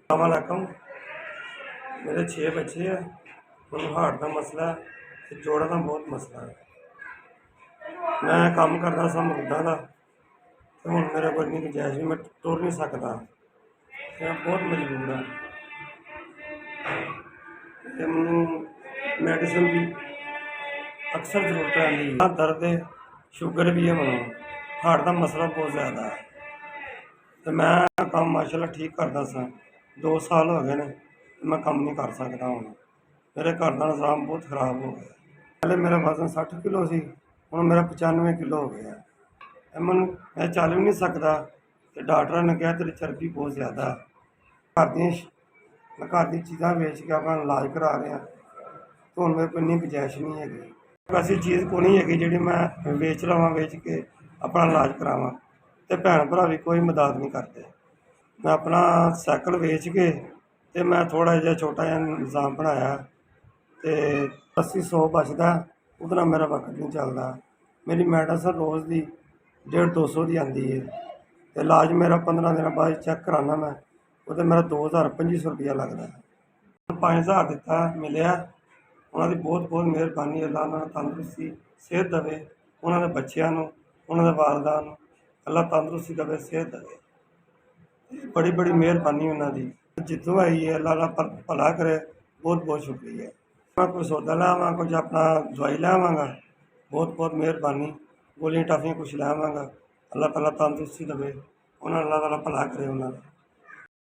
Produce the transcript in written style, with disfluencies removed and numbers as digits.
अस्सलामुअलैकुम। मेरे 6 बच्चे हैं। ਮੈਨੂੰ ਹਾਰਟ ਦਾ ਮਸਲਾ ਹੈ ਤੇ ਜੋੜਾਂ ਦਾ ਬਹੁਤ ਮਸਲਾ ਹੈ। ਮੈਂ ਕੰਮ ਕਰਦਾ ਸਾਂ ਮਰੂਦਾਂ ਦਾ ਤੇ ਹੁਣ ਮੇਰੇ ਕੋਲ ਇੰਨੀ ਗੁੰਜਾਇਸ਼ ਨਹੀਂ, ਮੈਂ ਤੁਰ ਨਹੀਂ ਸਕਦਾ ਤੇ ਮੈਂ ਬਹੁਤ ਮਜਬੂਰ ਹਾਂ ਤੇ ਮੈਨੂੰ ਮੈਡੀਸਨ ਦੀ ਅਕਸਰ ਜ਼ਰੂਰਤ ਰਹਿੰਦੀ ਹੈ। ਦਰਦ ਹੈ, ਸ਼ੂਗਰ ਵੀ ਹੈ, ਮੈਨੂੰ ਹਾਰਟ ਦਾ ਮਸਲਾ ਬਹੁਤ ਜ਼ਿਆਦਾ ਹੈ ਤੇ ਮੈਂ ਕੰਮ ਮਾਸ਼ਾਅੱਲਾ ਠੀਕ ਕਰਦਾ ਸਾਂ। 2 ਸਾਲ ਹੋ ਗਏ ਨੇ ਤੇ ਮੈਂ ਕੰਮ ਨਹੀਂ ਕਰ ਸਕਦਾ। ਹੁਣ ਮੇਰੇ ਘਰ ਦਾ ਨਿਜ਼ਾਮ ਬਹੁਤ ਖਰਾਬ ਹੋ ਗਿਆ। ਪਹਿਲੇ ਮੇਰਾ ਵਜ਼ਨ 60 ਕਿਲੋ ਸੀ, ਹੁਣ ਮੇਰਾ 95 ਕਿਲੋ ਹੋ ਗਿਆ ਤੇ ਮੈਂ ਚੱਲ ਵੀ ਨਹੀਂ ਸਕਦਾ ਤੇ ਡਾਕਟਰਾਂ ਨੇ ਕਿਹਾ ਤੇਰੀ ਚਰਬੀ ਬਹੁਤ ਜ਼ਿਆਦਾ ਹੈ। ਮੈਂ ਘਰ ਦੀ ਚੀਜ਼ਾਂ ਵੇਚ ਕੇ ਆਪਣਾ ਇਲਾਜ ਕਰਾ ਰਿਹਾ ਤੇ ਹੁਣ ਮੇਰੇ ਕੋਲ ਇੰਨੀ ਗੁੰਜਾਇਸ਼ ਨਹੀਂ ਹੈਗੀ। ਐਸੀ ਚੀਜ਼ ਕੋਈ ਨਹੀਂ ਹੈਗੀ ਜਿਹੜੀ ਮੈਂ ਵੇਚ ਲਵਾਂ, ਵੇਚ ਕੇ ਆਪਣਾ ਇਲਾਜ ਕਰਾਵਾਂ ਤੇ ਭੈਣ ਭਰਾ ਵੀ ਕੋਈ ਮਦਦ ਨਹੀਂ ਕਰਦੇ। ਮੈਂ ਆਪਣਾ ਸਾਈਕਲ ਵੇਚ ਕੇ ਤੇ ਮੈਂ ਥੋੜ੍ਹਾ ਜਿਹਾ ਛੋਟਾ ਜਿਹਾ ਨਿਜ਼ਾਮ ਬਣਾਇਆ ਤੇ 80-100 ਬਚਦਾ, ਉਹਦੇ ਨਾਲ ਮੇਰਾ ਵਕਤ ਨਹੀਂ ਚੱਲਦਾ। ਮੇਰੀ ਮੈਡੀਸਨ ਰੋਜ਼ ਦੀ 150-200 ਦੀ ਆਉਂਦੀ ਹੈ ਤੇ ਇਲਾਜ ਮੇਰਾ 15 ਦਿਨਾਂ ਬਾਅਦ ਚੈੱਕ ਕਰਾਉਣਾ ਮੈਂ, ਉਹਦੇ ਮੇਰਾ 2000-2500 ਰੁਪਇਆ ਲੱਗਦਾ। 5000 ਦਿੱਤਾ ਮਿਲਿਆ, ਉਹਨਾਂ ਦੀ ਬਹੁਤ ਬਹੁਤ ਮਿਹਰਬਾਨੀ। ਅੱਲਾ ਉਹਨਾਂ ਨੂੰ ਤੰਦਰੁਸਤੀ ਸਿਹਤ ਦੇਵੇ, ਉਹਨਾਂ ਦੇ ਬੱਚਿਆਂ ਨੂੰ, ਉਹਨਾਂ ਦੇ ਵਾਲਦਾਂ ਨੂੰ ਅੱਲਾ ਤੰਦਰੁਸਤੀ ਦੇਵੇ, ਸਿਹਤ ਦੇਵੇ। ਬੜੀ ਬੜੀ ਮਿਹਰਬਾਨੀ ਉਹਨਾਂ ਦੀ, ਜਿੱਥੋਂ ਆਈ ਹੈ ਅੱਲਾ ਦਾ ਭਲਾ ਕਰੇ। ਬਹੁਤ ਬਹੁਤ ਸ਼ੁਕਰੀਆ। मैं कोई सौदा लावा, कुछ अपना दवाई लावागा, बहुत बहुत मेहरबानी। गोलियां टाफियां कुछ लावागा। अल्लाह ताला तंदुरुस्ती देवे, उन्होंने अल्लाह ताला भला करे उन्होंने।